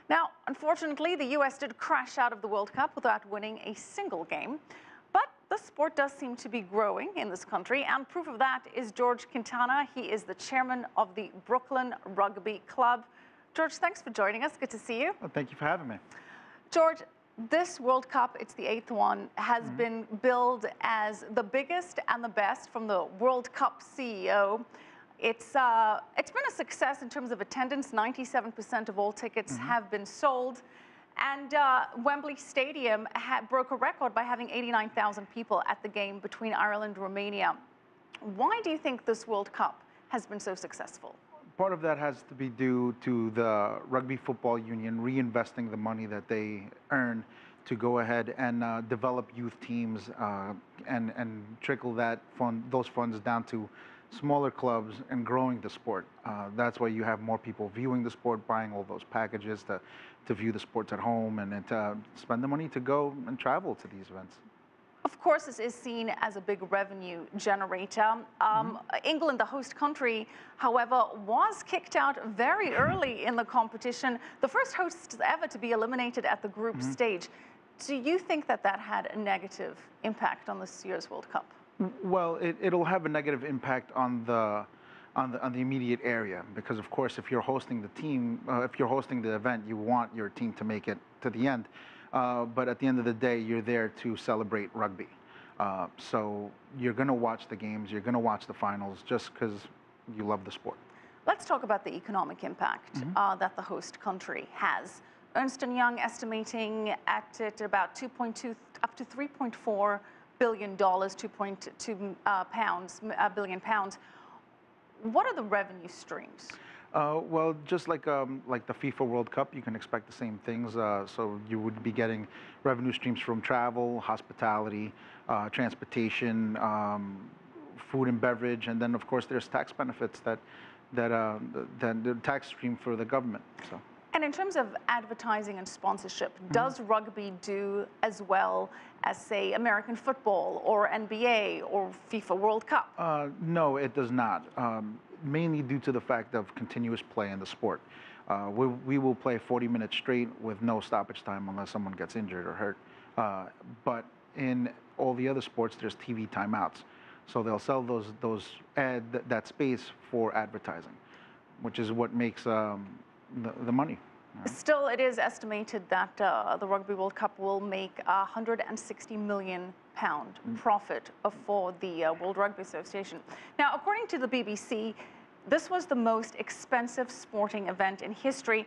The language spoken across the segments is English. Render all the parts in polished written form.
Now, unfortunately, the U.S. did crash out of the World Cup without winning a single game. But the sport does seem to be growing in this country, and proof of that is Jorge Quintana. He is the chairman of the Brooklyn Rugby Club. Jorge, thanks for joining us. Good to see you. Well, thank you for having me. Jorge, this World Cup, it's the 8th one, has been billed as the biggest and the best from the World Cup CEO. It's been a success in terms of attendance. 97% of all tickets have been sold. And Wembley Stadium broke a record by having 89,000 people at the game between Ireland and Romania. Why do you think this World Cup has been so successful? Part of that has to be due to the Rugby Football Union reinvesting the money that they earn to go ahead and develop youth teams and trickle those funds down to smaller clubs and growing the sport. That's why you have more people viewing the sport, buying all those packages to view the sports at home and to spend the money to go and travel to these events. Of course, this is seen as a big revenue generator. England, the host country, however, was kicked out very early in the competition, the first hosts ever to be eliminated at the group stage. Do you think that that had a negative impact on this year's World Cup? Well, it'll have a negative impact on the immediate area, because of course, if you're hosting the team, if you're hosting the event, you want your team to make it to the end. But at the end of the day, you're there to celebrate rugby. So you're going to watch the games, you're going to watch the finals just because you love the sport. Let's talk about the economic impact that the host country has. Ernst & Young estimating at it about 2.2 up to 3.4 billion dollars, 2.2 billion pounds. What are the revenue streams? Well, just like the FIFA World Cup, you can expect the same things. So you would be getting revenue streams from travel, hospitality, transportation, food and beverage, and then of course there's tax benefits that the tax stream for the government. So. And in terms of advertising and sponsorship, does rugby do as well as, say, American football or NBA or FIFA World Cup? No, it does not. Mainly due to the fact of continuous play in the sport. We will play 40 minutes straight with no stoppage time unless someone gets injured or hurt. But in all the other sports, there's TV timeouts. So they'll sell that space for advertising, which is what makes the money. Still, it is estimated that the Rugby World Cup will make £160 million profit for the World Rugby Association. Now, according to the BBC, this was the most expensive sporting event in history.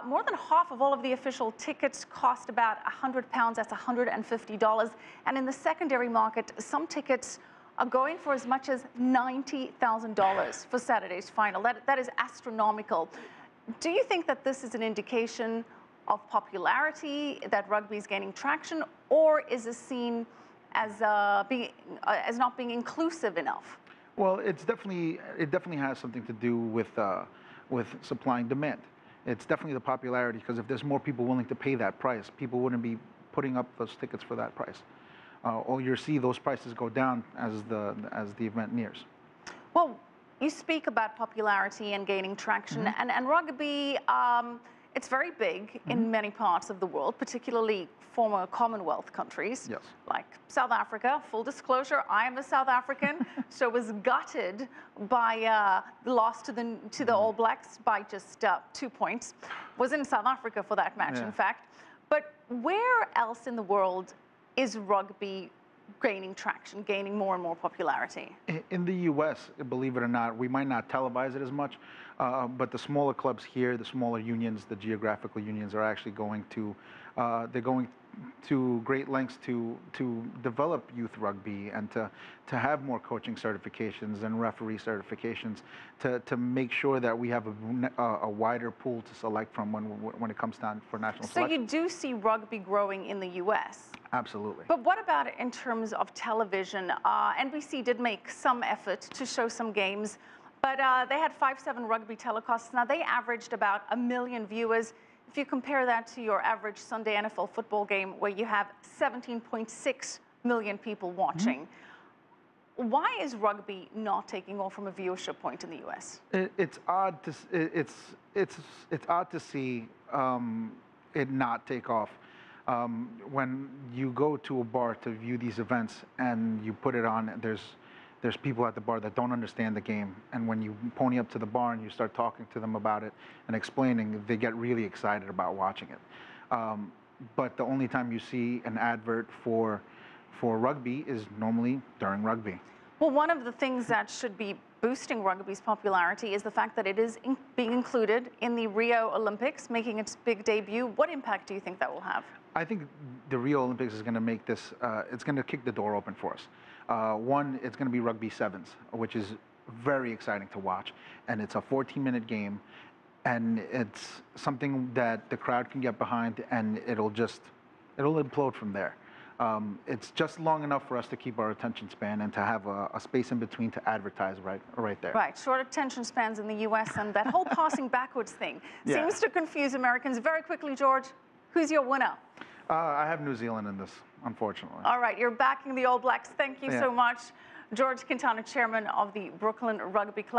More than half of all of the official tickets cost about £100, that's $150. And in the secondary market, some tickets are going for as much as $90,000 for Saturday's final. That is astronomical. Do you think that this is an indication of popularity, that rugby is gaining traction, or is this seen as not being inclusive enough? Well, it definitely has something to do with supply and demand. It's definitely the popularity, because if there's more people willing to pay that price, people wouldn't be putting up those tickets for that price. Or you'll see those prices go down as the event nears. Well, you speak about popularity and gaining traction, and rugby, it's very big in many parts of the world, particularly former Commonwealth countries, like South Africa. Full disclosure, I am a South African, so was gutted by the loss to the All Blacks by just 2 points. Was in South Africa for that match, in fact. But where else in the world is rugby gaining traction, gaining more and more popularity? In the U.S., believe it or not, we might not televise it as much, but the smaller clubs here, the smaller unions, the geographical unions, are actually going to great lengths to develop youth rugby and to have more coaching certifications and referee certifications to make sure that we have a wider pool to select from when it comes time for national selection. So you do see rugby growing in the U.S.? Absolutely. But what about in terms of television? NBC did make some effort to show some games, but they had 5/7 rugby telecasts. Now, they averaged about 1 million viewers. If you compare that to your average Sunday NFL football game, where you have 17.6 million people watching, Why is rugby not taking off from a viewership point in the U.S.? It's odd to it's odd to see it not take off. When you go to a bar to view these events and you put it on, there's people at the bar that don't understand the game, and when you pony up to the bar and you start talking to them about it and explaining, they get really excited about watching it. But the only time you see an advert for rugby is normally during rugby. Well, one of the things that should be boosting rugby's popularity is the fact that it is being included in the Rio Olympics, making its big debut. What impact do you think that will have? I think the Rio Olympics is going to make this, it's going to kick the door open for us. One, it's going to be rugby sevens, which is very exciting to watch. And it's a 14-minute game, and it's something that the crowd can get behind, and it'll implode from there. It's just long enough for us to keep our attention span and to have a space in between to advertise right there. Right, short attention spans in the U.S. and that whole passing backwards thing seems to confuse Americans. Very quickly, George, who's your winner? I have New Zealand in this, unfortunately. All right, you're backing the All Blacks. Thank you so much. Jorge Quintana, chairman of the Brooklyn Rugby Club.